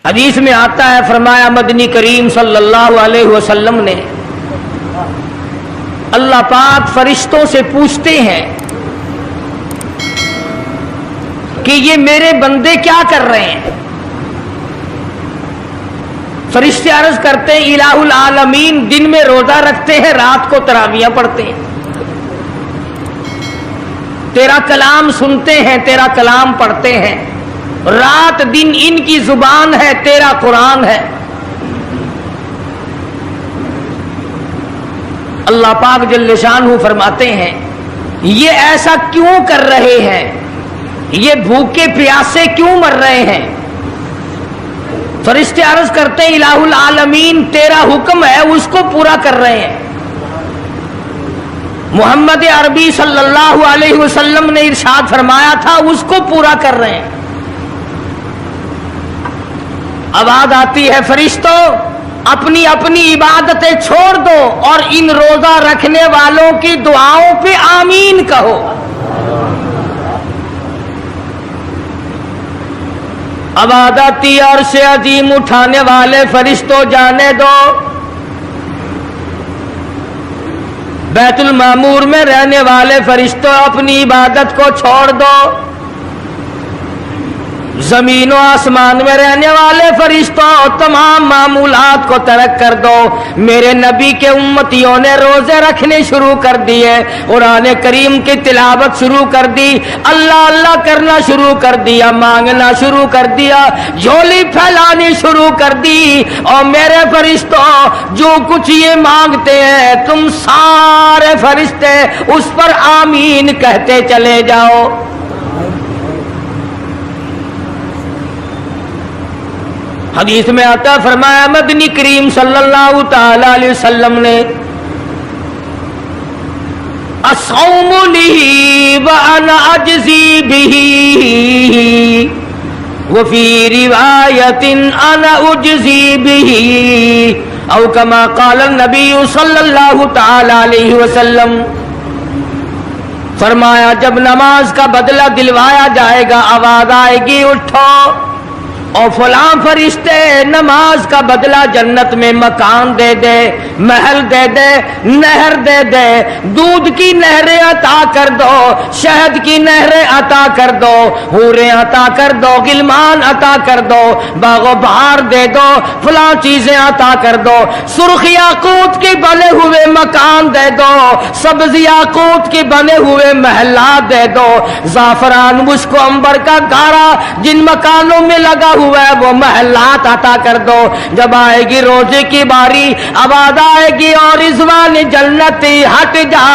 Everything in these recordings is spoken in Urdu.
حدیث میں آتا ہے، فرمایا مدنی کریم صلی اللہ علیہ وسلم نے، اللہ پاک فرشتوں سے پوچھتے ہیں کہ یہ میرے بندے کیا کر رہے ہیں؟ فرشتے عرض کرتے ہیں الہ العالمین دن میں روزہ رکھتے ہیں، رات کو تراویح پڑھتے ہیں، تیرا کلام سنتے ہیں، تیرا کلام پڑھتے ہیں، رات دن ان کی زبان ہے، تیرا قرآن ہے۔ اللہ پاک جل شانہ فرماتے ہیں یہ ایسا کیوں کر رہے ہیں؟ یہ بھوکے پیاسے کیوں مر رہے ہیں؟ فرشتے عرض کرتے ہیں الہ العالمین تیرا حکم ہے اس کو پورا کر رہے ہیں۔ محمد عربی صلی اللہ علیہ وسلم نے ارشاد فرمایا تھا اس کو پورا کر رہے ہیں۔ آواز آتی ہے فرشتوں اپنی اپنی عبادتیں چھوڑ دو اور ان روزہ رکھنے والوں کی دعاؤں پہ آمین کہو۔ آواز آتی ہے عرش عظیم اٹھانے والے فرشتوں جانے دو، بیت المعمور میں رہنے والے فرشتوں اپنی عبادت کو چھوڑ دو، زمین و آسمان میں رہنے والے فرشتوں تمام معمولات کو ترک کر دو۔ میرے نبی کے امتیوں نے روزے رکھنے شروع کر دیے، قرآن کریم کی تلاوت شروع کر دی، اللہ اللہ کرنا شروع کر دیا، مانگنا شروع کر دیا، جھولی پھیلانی شروع کر دی۔ اور میرے فرشتوں جو کچھ یہ مانگتے ہیں تم سارے فرشتے اس پر آمین کہتے چلے جاؤ۔ حدیث میں آتا فرمایا مدنی کریم صلی اللہ تعالی علیہ وسلم نے الصوم لی وانا اجزی بہ وفی روایت انا اجزی بہ او کما قال النبی صلی اللہ تعالی علیہ وسلم۔ فرمایا جب نماز کا بدلہ دلوایا جائے گا آواز آئے گی اٹھو اور فلاں فرشتے نماز کا بدلہ جنت میں مکان دے دے، محل دے دے، نہر دے دے، دودھ کی نہریں عطا کر دو، شہد کی نہریں عطا کر دو، حوریں عطا کر دو، غلمان عطا کر دو، باغ و بہار دے دو، فلاں چیزیں عطا کر دو، سرخ یاقوت کے بنے ہوئے مکان دے دو، سبز یاقوت کے بنے ہوئے محلات دے دو، زعفران مشک و عنبر کا گارا جن مکانوں میں لگا ہوا ہے وہ محلات عطا کر دو۔ جب آئے گی روزے کی باری آواز آئے گی اور رضوان جنتی ہٹ جا،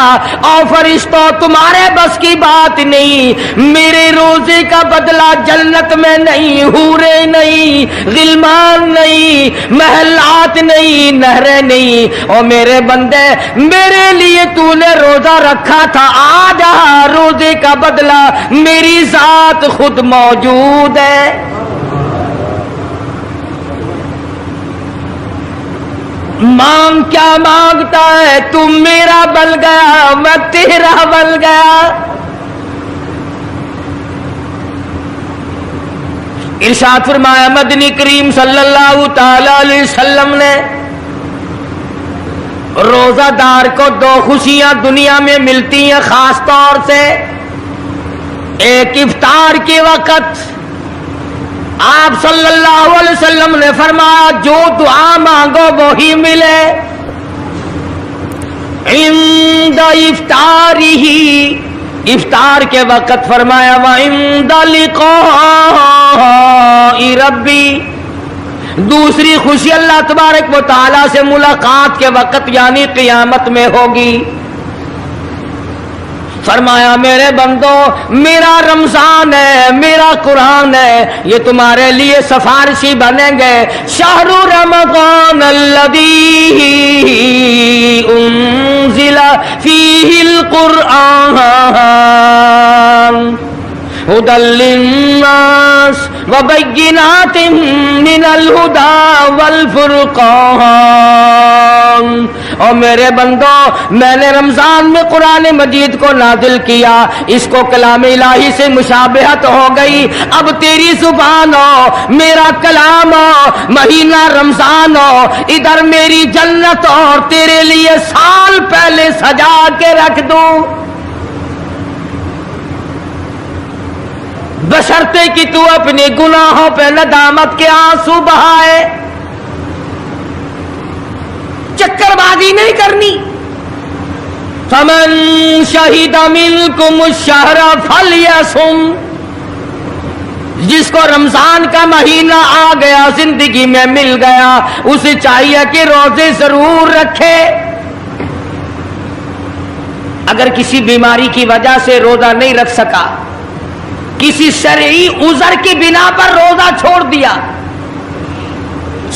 اور فرشتوں تمہارے بس کی بات نہیں، میرے روزے کا بدلہ جنت میں نہیں، حورے نہیں، غلمان نہیں، محلات نہیں، نہریں نہیں، اور میرے بندے میرے لیے تو نے روزہ رکھا تھا، آ جا روزے کا بدلہ میری ذات خود موجود ہے۔ مانگ کیا مانگتا ہے؟ تم میرا بن گیا میں تیرا بن گیا۔ ارشاد فرمایا مدنی کریم صلی اللہ تعالی علیہ وسلم نے روزہ دار کو دو خوشیاں دنیا میں ملتی ہیں خاص طور سے، ایک افطار کے وقت آپ صلی اللہ علیہ وسلم نے فرمایا جو دعا مانگو وہی ملے، عند افطارہ، افطار کے وقت فرمایا وعند لقاء ربی، دوسری خوشی اللہ تبارک و تعالی سے ملاقات کے وقت یعنی قیامت میں ہوگی۔ فرمایا میرے بندو میرا رمضان ہے، میرا قرآن ہے، یہ تمہارے لیے سفارشی بنیں گے۔ شہر رمضان الذی انزل فیہ القرآن ہدی للناس وبینات من الہدی والفرقان، اور میرے بندو میں نے رمضان میں قرآن مجید کو نازل کیا, اس کو کلام الہی سے مشابہت ہو گئی. اب تیری زبان ہو, میرا کلام ہو, مہینہ رمضان ہو, ادھر میری جنت اور تیرے لیے سال پہلے سجا کے رکھ دوں, بشرطے کہ تو اپنے گناہوں پہ ندامت کے آنسو بہائے. چکر بازی نہیں کرنی. فمن شہد منکم الشہر فلیصم, جس کو رمضان کا مہینہ آ گیا, زندگی میں مل گیا, اسے چاہیے کہ روزے ضرور رکھے. اگر کسی بیماری کی وجہ سے روزہ نہیں رکھ سکا, کسی شرعی عذر کی بنا پر روزہ چھوڑ دیا,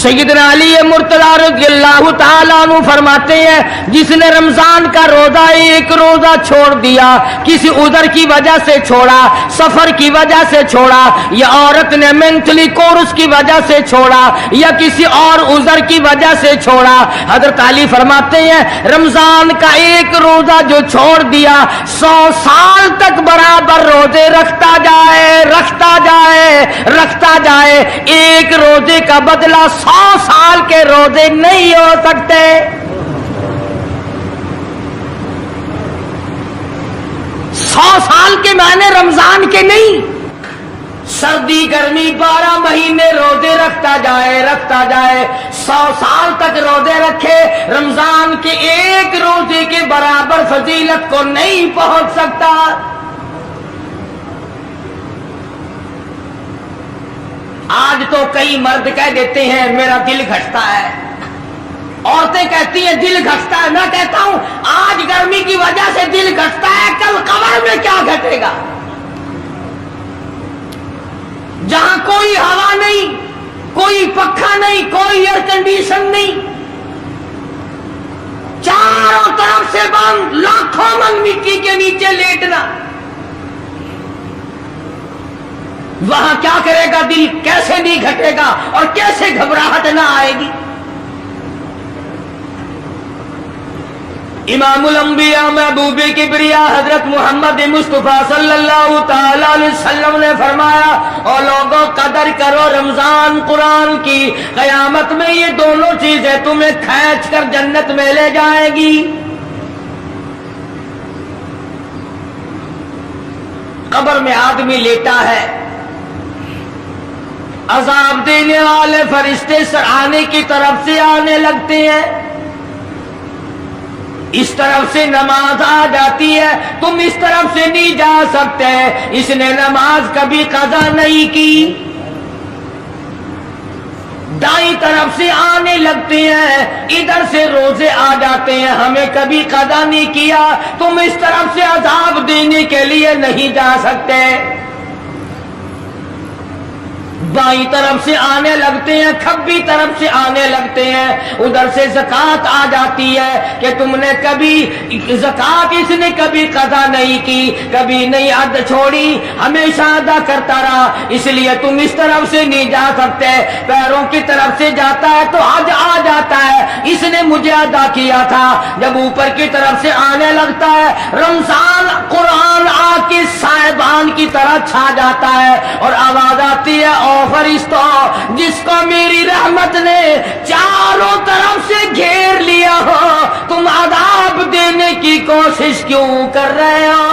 سیدنا علی مرتضی رضی اللہ تعالیٰ عنہ فرماتے ہیں جس نے رمضان کا روزہ ایک روزہ چھوڑ دیا, کسی عذر کی وجہ سے چھوڑا, سفر کی وجہ سے چھوڑا, یا عورت نے مینٹلی کورس کی وجہ سے چھوڑا, یا کسی اور عذر کی وجہ سے چھوڑا, حضرت علی فرماتے ہیں رمضان کا ایک روزہ جو چھوڑ دیا 100 سال تک برابر روزے رکھتا جائے, رکھتا جائے, رکھتا جائے, ایک روزے کا بدلہ 100 سال کے روزے نہیں ہو سکتے. سو سال کے معنی رمضان کے نہیں. سردی گرمی 12 مہینے روزے رکھتا جائے, رکھتا جائے, 100 سال تک روزے رکھے, رمضان کے ایک روزے کے برابر فضیلت کو نہیں پہنچ سکتا. آج تو کئی مرد کہہ دیتے ہیں میرا دل گھٹتا ہے, عورتیں کہتی ہیں دل گھٹتا ہے. میں کہتا ہوں آج گرمی کی وجہ سے دل گھٹتا ہے, کل قبر میں کیا گھٹے گا؟ جہاں کوئی ہوا نہیں, کوئی پنکھا نہیں, کوئی ایئر کنڈیشن نہیں, چاروں طرف سے بند, لاکھوں من مٹی کے نیچے لیٹنا, وہاں کیا کرے گا دل؟ کیسے نہیں گھٹے گا اور کیسے گھبراہٹ نہ آئے گی؟ امام الانبیاء محبوب کبریا حضرت محمد مصطفیٰ صلی اللہ تعالی علیہ وسلم نے فرمایا اور لوگوں قدر کرو رمضان قرآن کی, قیامت میں یہ دونوں چیزیں تمہیں کھینچ کر جنت میں لے جائے گی. قبر میں آدمی لیٹا ہے, عذاب دینے والے فرشتے سرانے کی طرف سے آنے لگتے ہیں, اس طرف سے نماز آ جاتی ہے, تم اس طرف سے نہیں جا سکتے, اس نے نماز کبھی قضا نہیں کی. دائیں طرف سے آنے لگتے ہیں, ادھر سے روزے آ جاتے ہیں, ہمیں کبھی قضا نہیں کیا, تم اس طرف سے عذاب دینے کے لیے نہیں جا سکتے. بائیں طرف سے آنے لگتے ہیں, کھبی طرف سے آنے لگتے ہیں, ادھر سے زکوٰۃ آ جاتی ہے کہ تم نے کبھی زکوٰۃ اس نے کبھی قضا نہیں کی, کبھی نہیں ادا چھوڑی, ہمیشہ ادا کرتا رہا, اس لیے تم اس طرف سے نہیں جا سکتے. پیروں کی طرف سے جاتا ہے تو حج آ جاتا ہے, اس نے مجھے ادا کیا تھا. جب اوپر کی طرف سے آنے لگتا ہے, رمضان قرآن آ کے صاحبان کی طرح چھا جاتا ہے اور آواز آتی ہے او فرشتوں جس کو میری رحمت نے چاروں طرف سے گھیر لیا ہو, تم عذاب دینے کی کوشش کیوں کر رہے ہو؟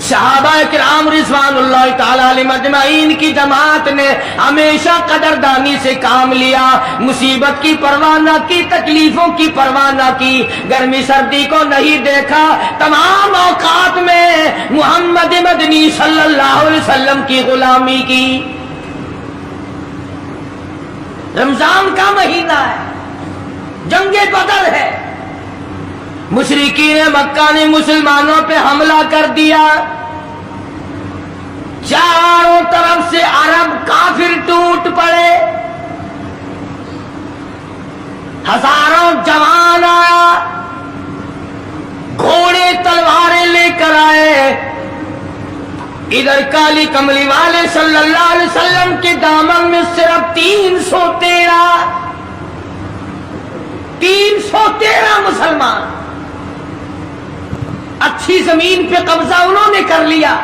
صحابہ کرام رضوان اللہ تعالی علیہم اجمعین کی جماعت نے ہمیشہ قدردانی سے کام لیا, مصیبت کی پرواہ نہ کی, تکلیفوں کی پرواہ نہ کی, گرمی سردی کو نہیں دیکھا, تمام اوقات میں محمد مدنی صلی اللہ علیہ وسلم کی غلامی کی. رمضان کا مہینہ ہے, جنگ بدر ہے, مشرکین مکہ نے مسلمانوں پہ حملہ کر دیا, چاروں طرف سے عرب کافر ٹوٹ پڑے, ہزاروں جوان آیا, گھوڑے تلواریں لے کر آئے, ادھر کالی کملی والے صلی اللہ علیہ وسلم کے دامن میں صرف 313 مسلمان. اچھی زمین پہ قبضہ انہوں نے کر لیا.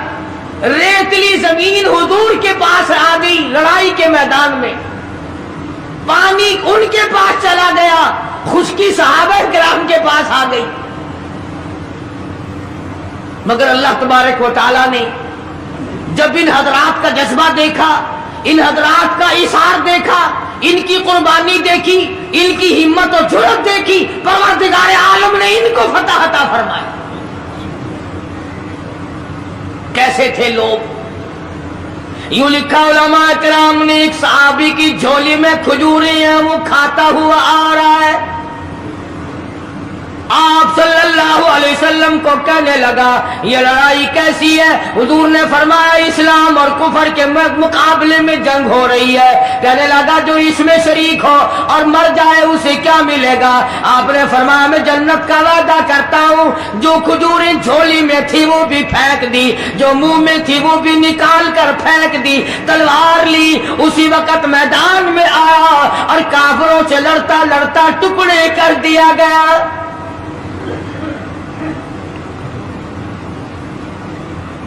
ریتلی زمین حضور کے پاس آ گئی لڑائی کے میدان میں. پانی ان کے پاس چلا گیا, خشکی صحابہ کرام کے پاس آ گئی. مگر اللہ تبارک و تعالیٰ نے جب ان حضرات کا جذبہ دیکھا, ان حضرات کا ایثار دیکھا, ان کی قربانی دیکھی, ان کی ہمت و جرأت دیکھی, پروردگار عالم نے ان کو فتح عطا فرمایا. کیسے تھے لوگ؟ یوں لکھا علماء کرام نے, ایک صحابی کی جھولی میں کھجوریں ہیں, وہ کھاتا ہوا آ رہا ہے. آپ صلی اللہ علیہ وسلم کو کہنے لگا یہ لڑائی کیسی ہے؟ حضور نے فرمایا اسلام اور کفر کے مقابلے میں جنگ ہو رہی ہے. کہنے لگا جو اس میں شریک ہو اور مر جائے اسے کیا ملے گا؟ آپ نے فرمایا میں جنت کا وعدہ کرتا ہوں. جو کھجوریں جھولی میں تھی وہ بھی پھینک دی, جو منہ میں تھی وہ بھی نکال کر پھینک دی, تلوار لی, اسی وقت میدان میں آیا اور کافروں سے لڑتا لڑتا ٹکڑے کر دیا گیا.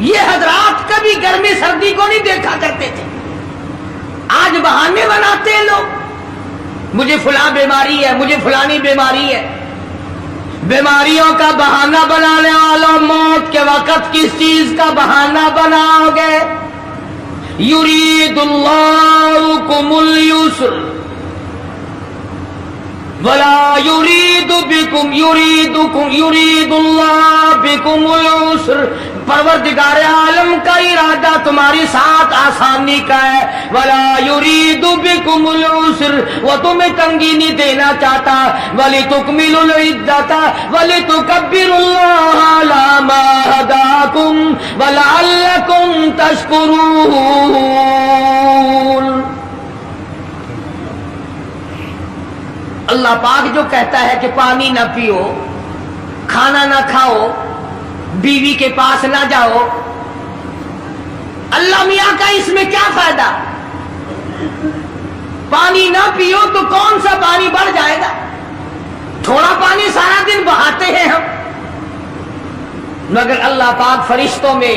یہ حضرات کبھی گرمی سردی کو نہیں دیکھا کرتے تھے. آج بہانے بناتے ہیں لوگ, مجھے فلاں بیماری ہے, مجھے فلانی بیماری ہے. بیماریوں کا بہانہ بنانے والوں, موت کے وقت کس چیز کا بہانہ بناؤ گے؟ یرید اللہ بکم اليسر ولا یرید اللہ بکم العسر. پروردگار عالم کا ارادہ تمہاری ساتھ آسانی کا ہے. ولا یرید بکم العسر, وہ تمہیں تنگی نہیں دینا چاہتا. ولتکملوا العدۃ ولتکبروا اللہ علی ما ہداکم ولعلکم تشکرون. اللہ پاک جو کہتا ہے کہ پانی نہ پیو, کھانا نہ کھاؤ, بیوی کے پاس نہ جاؤ, اللہ میاں کا اس میں کیا فائدہ؟ پانی نہ پیو تو کون سا پانی بڑھ جائے گا؟ تھوڑا پانی سارا دن بہاتے ہیں ہم. مگر اللہ پاک فرشتوں میں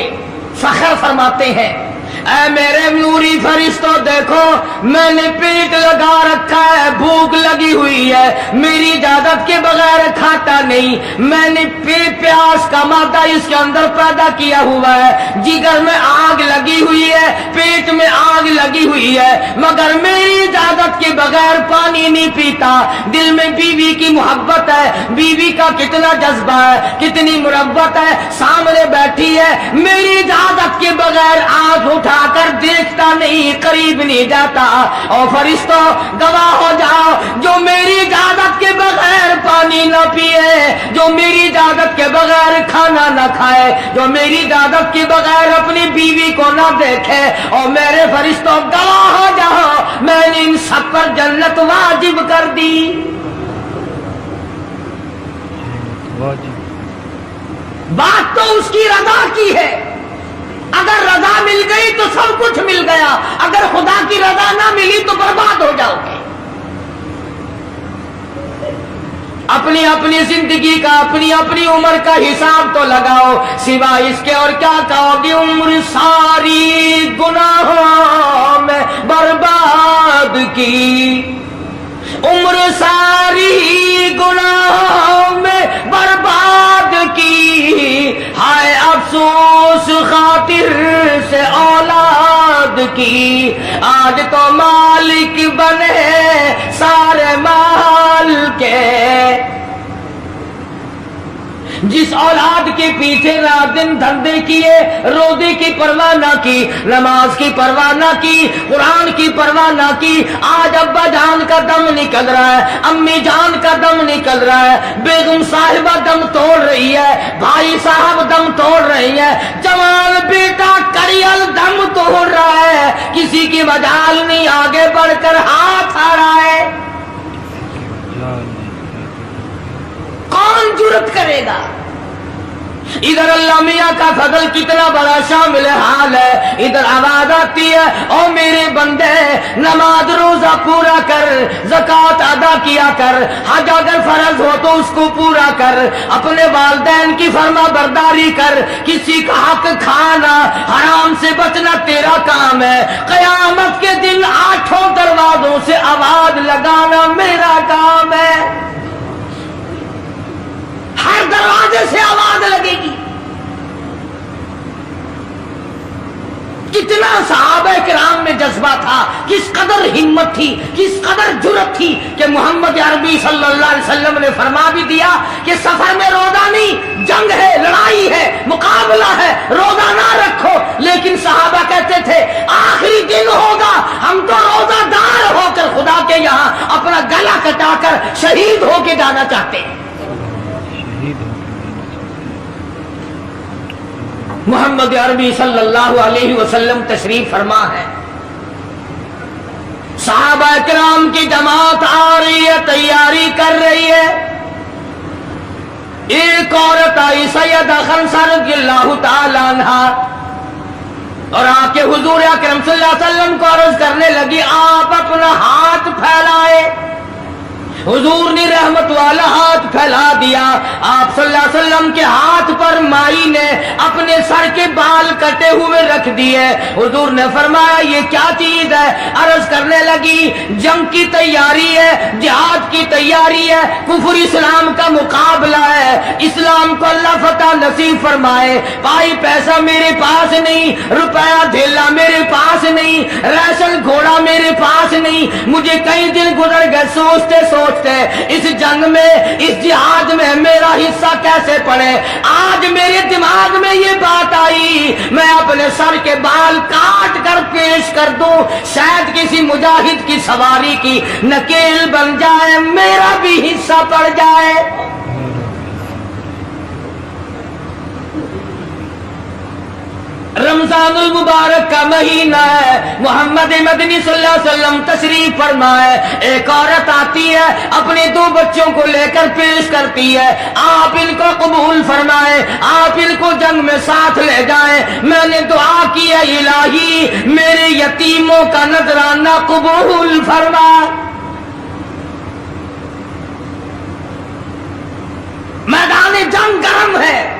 فخر فرماتے ہیں, اے میرے نوری فرشتوں دیکھو میں نے پیٹ لگا رکھا ہے, بھوک لگی ہوئی ہے, میری اجازت کے بغیر کھاتا نہیں. میں نے پیاس کا مادہ اس کے اندر پیدا کیا ہوا ہے, جگر میں آگ لگی ہوئی ہے, پیٹ میں آگ لگی ہوئی ہے, مگر میری اجازت کے بغیر پانی نہیں پیتا. دل میں بیوی کی محبت ہے, بیوی کا کتنا جذبہ ہے, کتنی محبت ہے, سامنے بیٹھی ہے, میری اجازت کے بغیر آنکھ اٹھا کر دیکھتا نہیں, قریب نہیں جاتا. اور فرشتوں گواہ ہو جاؤ, جو میری اجازت کے بغیر پانی نہ پیے, جو میری اجازت کے بغیر کھانا نہ کھائے, جو میری اجازت کے بغیر اپنی بیوی کو نہ دیکھے, اور میرے فرشتوں گواہ ہو جاؤ میں نے ان سب پر جنت واجب کر دی. بات تو اس کی رضا کی ہے. اگر رضا مل گئی تو سب کچھ مل گیا, اگر خدا کی رضا نہ ملی تو برباد ہو جاؤ گے. اپنی اپنی زندگی کا, اپنی اپنی عمر کا حساب تو لگاؤ, سوا اس کے اور کیا کہو گی؟ عمر ساری گناہوں میں برباد کی, عمر ساری گناہوں میں برباد کی, ہائے افسوس خاطر سے اولاد کی. آج تو مالک بنے سارے مال کے, جس اولاد کے پیچھے رات دن دھندے کیے, روزے کی پرواہ نہ کی, نماز کی پرواہ نہ کی, قرآن کی پرواہ نہ کی, آج ابا جان کا دم نکل رہا ہے, امی جان کا دم نکل رہا ہے, بیگم صاحبہ دم توڑ رہی ہے, بھائی صاحب دم توڑ رہی ہے, جوان بیٹا کڑیل دم توڑ رہا ہے, کسی کی مجال نہیں, آگے بڑھ کر ہاتھ آ رہا ہے. کون جرت کرے گا؟ ادھر اللہ میاں کا فضل کتنا بڑا شامل حال ہے. ادھر آواز آتی ہے او میرے بندے نماز روزہ پورا کر, زکات ادا کیا کر, حج اگر فرض ہو تو اس کو پورا کر, اپنے والدین کی فرما برداری کر, کسی کا حق کھانا حرام سے بچنا تیرا کام ہے. قیامت کے دن 8 دروازوں سے آواز لگانا میرا کام ہے. ہر دروازے سے آواز لگے گی. کتنا صحابہ کرام میں جذبہ تھا, کس قدر ہمت تھی, کس قدر جرأت تھی کہ محمد عربی صلی اللہ علیہ وسلم نے فرما بھی دیا کہ سفر میں روزہ نہیں, جنگ ہے, لڑائی ہے, مقابلہ ہے, روزہ نہ رکھو. لیکن صحابہ کہتے تھے آخری دن ہوگا, ہم تو روزہ دار ہو کر خدا کے یہاں اپنا گلا کٹا کر شہید ہو کے جانا چاہتے ہیں. محمد عربی صلی اللہ علیہ وسلم تشریف فرما ہے, صحابہ کرام کی جماعت آ رہی ہے, تیاری کر رہی ہے. ایک عورت آئی سیدہ خنسہ رضی اللہ تعالی عنہا, اور آ کے حضور اکرم صلی اللہ علیہ وسلم کو عرض کرنے لگی آپ اپنا ہاتھ پھیلائے. حضور نے رحمت والا ہاتھ پھیلا دیا. آپ صلی اللہ علیہ وسلم کے ہاتھ پر مائی نے اپنے سر کے بال کٹے ہوئے رکھ دیے. حضور نے فرمایا یہ کیا چیز ہے؟ عرض کرنے لگی جنگ کی تیاری ہے, جہاد کی تیاری ہے, کفر اسلام کا مقابلہ ہے, اسلام کو اللہ فتح نصیب فرمائے. پائی پیسہ میرے پاس نہیں, روپیہ دھیلا میرے پاس نہیں, ریشن گھوڑا میرے پاس نہیں. مجھے کئی دن گزر گئے سوچتے سوچتے اس جنگ میں, اس جہاد میں میرا حصہ کیسے پڑے. آج میرے دماغ میں یہ بات آئی میں اپنے سر کے بال کاٹ کر پیش کر دوں, شاید کسی مجاہد کی سواری کی نکیل بن جائے, میرا بھی حصہ پڑ جائے. رمضان المبارک کا مہینہ ہے, محمد مدنی صلی اللہ علیہ وسلم تشریف فرمائے. ایک عورت آتی ہے, اپنے 2 بچوں کو لے کر پیش کرتی ہے, آپ ان کو قبول فرمائے, آپ ان کو جنگ میں ساتھ لے جائیں. میں نے دعا کی ہے الہی میرے یتیموں کا نذرانہ قبول فرما. میدان جنگ گرم ہے.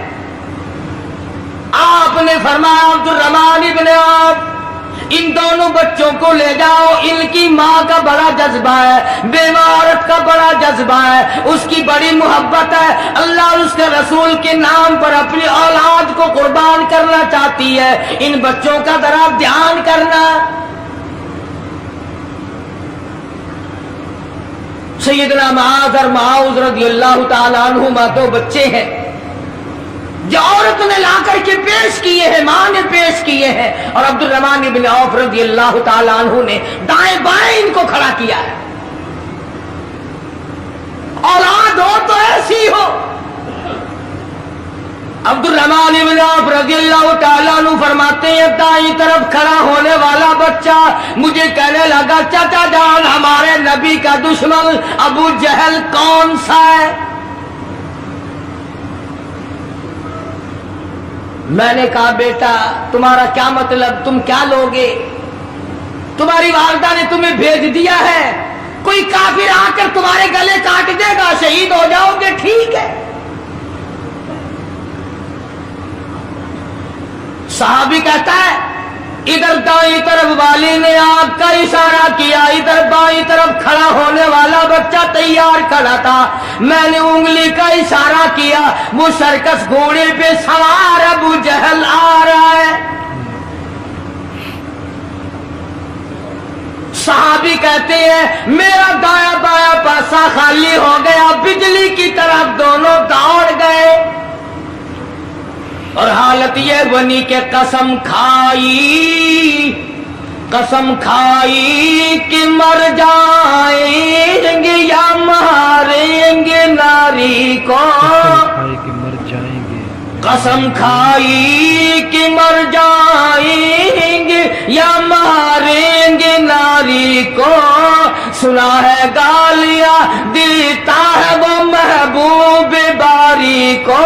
آپ نے فرمایا عبد الرحمن ابن عوف ان دونوں بچوں کو لے جاؤ, ان کی ماں کا بڑا جذبہ ہے, بیوہ عورت کا بڑا جذبہ ہے, اس کی بڑی محبت ہے, اللہ اور اس کے رسول کے نام پر اپنی اولاد کو قربان کرنا چاہتی ہے. ان بچوں کا ذرا دھیان کرنا. سیدنا معاذ اور معاذ رضی اللہ تعالیٰ عنہما 2 بچے ہیں جو عورت نے لا کر کے پیش کیے ہیں, ماں نے پیش کیے ہیں, اور عبد الرحمن ابن عوف رضی اللہ تعالیٰ عنہ نے دائیں بائیں ان کو کھڑا کیا ہے. اولاد ہو تو ایسی ہو. عبد الرحمن ابن عوف رضی اللہ تعالیٰ عنہ فرماتے ہیں دائیں طرف کھڑا ہونے والا بچہ مجھے کہنے لگا چچا جان ہمارے نبی کا دشمن ابو جہل کون سا ہے؟ میں نے کہا بیٹا تمہارا کیا مطلب, تم کیا لوگے؟ تمہاری والدہ نے تمہیں بھیج دیا ہے, کوئی کافر آ کر تمہارے گلے کاٹ دے گا, شہید ہو جاؤ گے, ٹھیک ہے. صحابی کہتا ہے ادھر دائیں طرف والی نے آنکھ کا اشارہ کیا, ادھر بائیں طرف کھڑا ہونے والا بچہ تیار کھڑا تھا, میں نے انگلی کا اشارہ کیا, وہ سرکس گھوڑے پہ سوار ابو جہل آ رہا ہے. صحابی کہتے ہیں میرا دایاں بایاں پاسا خالی ہو گیا, بجلی کی طرف دونوں دوڑ گئے, اور حالت یہ بنی کہ قسم کھائی کہ مر جائیں گے یا ماریں گے ناری کو, قسم کھائی کہ مر جائیں گے یا ماریں گے ناری کو, سنا ہے گالیاں دیتا ہے وہ محبوب باری کو.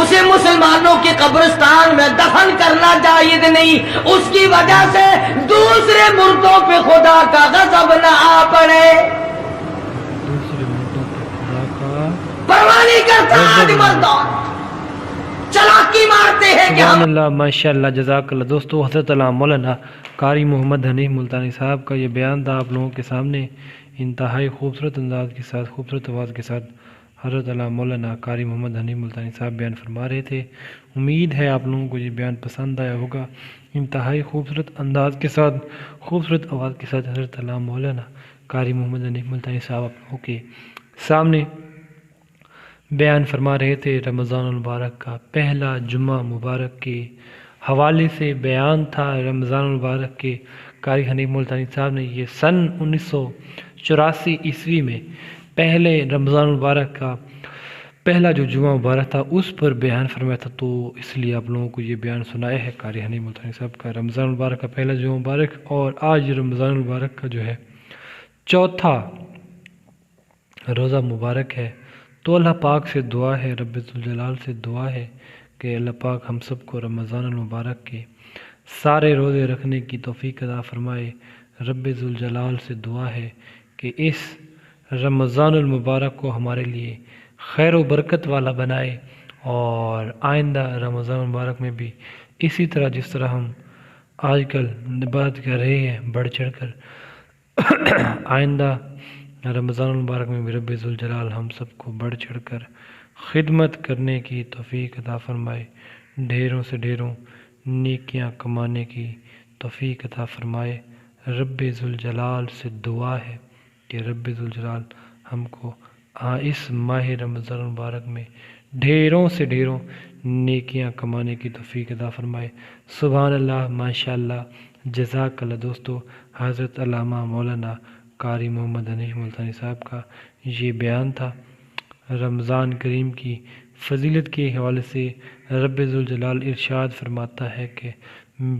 اسے مسلمانوں کے قبرستان میں دفن کرنا جائز نہیں، اس کی وجہ سے دوسرے مردوں پہ خدا کا غضب نہ آ پڑے۔ دوسرے مردوں پہ خدا کا پرواہ نہیں کرتا آج مردوں، چلاکی مارتے ہیں کہ سبحان ہم اللہ، ماشاء اللہ، جزاک اللہ۔ دوستو، حضرت علامہ مولانا قاری محمد حنیف ملتانی صاحب کا یہ بیان تھا آپ لوگوں کے سامنے، انتہائی خوبصورت انداز کے ساتھ، خوبصورت آواز کے ساتھ حضرت علامہ مولانا قاری محمد حنیف ملتانی صاحب بیان فرما رہے تھے۔ امید ہے آپ لوگوں کو یہ بیان پسند آیا ہوگا۔ انتہائی خوبصورت انداز کے ساتھ، خوبصورت آواز کے ساتھ حضرت علامہ مولانا قاری محمد حنیف ملتانی صاحب آپ لوگوں کے سامنے بیان فرما رہے تھے۔ رمضان المبارک کا پہلا جمعہ مبارک کے حوالے سے بیان تھا۔ رمضان المبارک کے قاری حنیف ملتانی صاحب نے یہ سن 1984 عیسوی میں پہلے رمضان المبارک کا پہلا جو جمعہ مبارک تھا اس پر بیان فرمایا تھا، تو اس لیے آپ لوگوں کو یہ بیان سنایا ہے قاری حنیف ملتانی صاحب کا۔ رمضان المبارک کا پہلا جمعہ مبارک اور آج رمضان المبارک کا جو ہے چوتھا روزہ مبارک ہے، تو اللہ پاک سے دعا ہے، رب ذوالجلال سے دعا ہے کہ اللہ پاک ہم سب کو رمضان المبارک کے سارے روزے رکھنے کی توفیق عطا فرمائے۔ رب ذوالجلال سے دعا ہے کہ اس رمضان المبارک کو ہمارے لیے خیر و برکت والا بنائے، اور آئندہ رمضان المبارک میں بھی اسی طرح جس طرح ہم آج کل بات کر رہے ہیں بڑھ چڑھ کر، آئندہ رمضان المبارک میں بھی رب ذوالجلال ہم سب کو بڑھ چڑھ کر خدمت کرنے کی توفیق عطا فرمائے، ڈھیروں سے ڈھیروں نیکیاں کمانے کی توفیق عطا فرمائے۔ رب ذوالجلال سے دعا ہے کہ رب ذوالجلال ہم کو اس ماہ رمضان المبارک میں ڈھیروں سے ڈھیروں نیکیاں کمانے کی توفیق عطا فرمائے۔ سبحان اللہ، ماشاء اللہ، جزاک اللہ۔ دوستو، حضرت علامہ مولانا قاری محمد حنیف ملتانی صاحب کا یہ بیان تھا۔ رمضان کریم کی فضیلت کے حوالے سے رب ذوالجلال ارشاد فرماتا ہے کہ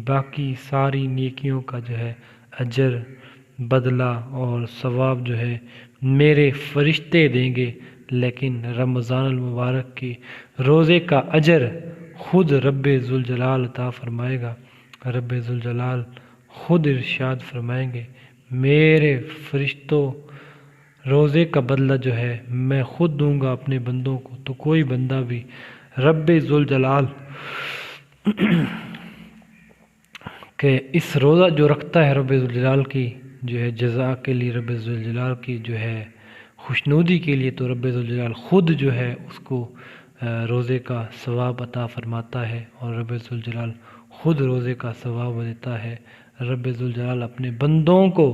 باقی ساری نیکیوں کا جو ہے اجر، بدلہ اور ثواب جو ہے میرے فرشتے دیں گے، لیکن رمضان المبارک کے روزے کا اجر خود رب ذوالجلال عطا فرمائے گا۔ رب ذوالجلال خود ارشاد فرمائیں گے، میرے فرشتوں روزے کا بدلہ جو ہے میں خود دوں گا اپنے بندوں کو، تو کوئی بندہ بھی رب ذوالجلال کہ اس روزہ جو رکھتا ہے رب ذوالجلال کی جو ہے جزا کے لیے، رب ذوالجلال کی جو ہے خوشنودی کے لیے، تو رب ذوالجلال خود جو ہے اس کو روزے کا ثواب عطا فرماتا ہے، اور رب ذوالجلال خود روزے کا ثواب دیتا ہے۔ رب ذوالجلال اپنے بندوں کو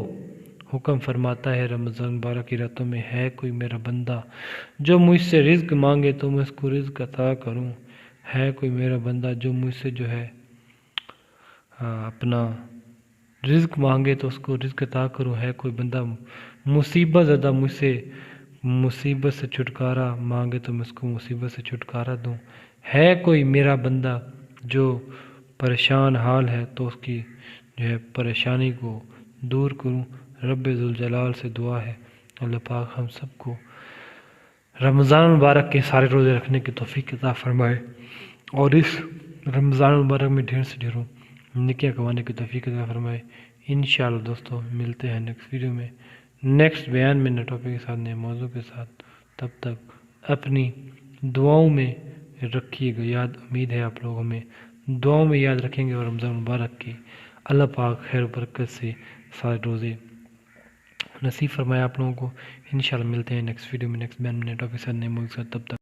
حکم فرماتا ہے رمضان مبارک کی راتوں میں، ہے کوئی میرا بندہ جو مجھ سے رزق مانگے تو میں اس کو رزق عطا کروں، ہے کوئی میرا بندہ جو مجھ سے جو ہے اپنا رزق مانگے تو اس کو رزق عطا کروں، ہے کوئی بندہ مصیبت زدہ مجھ سے مصیبت سے چھٹکارا مانگے تو میں اس کو مصیبت سے چھٹکارا دوں، ہے کوئی میرا بندہ جو پریشان حال ہے تو اس کی جو ہے پریشانی کو دور کروں۔ رب ذوالجلال سے دعا ہے اللہ پاک ہم سب کو رمضان مبارک کے سارے روزے رکھنے کی توفیق عطا فرمائے، اور اس رمضان مبارک میں ڈھیر سے ڈھیروں نیکیاں کمانے کی توفیق عطا فرمائے۔ انشاءاللہ دوستو، ملتے ہیں نیکسٹ ویڈیو میں، نیکسٹ بیان میں، نئے ٹاپک کے ساتھ، نئے موضوع کے ساتھ۔ تب تک اپنی دعاؤں میں رکھیے گا یاد، امید ہے آپ لوگوں میں دعاؤں میں یاد رکھیں گے، اور رمضان مبارک کی اللہ پاک خیر و برکت سے سارے روزے نصیب فرمائے آپ لوگوں کو۔ انشاءاللہ ملتے ہیں نیکسٹ ویڈیو میں، نیکسٹ بیان میں، نئے ٹاپک کے ساتھ، نئے موضوع کے ساتھ۔ تب تک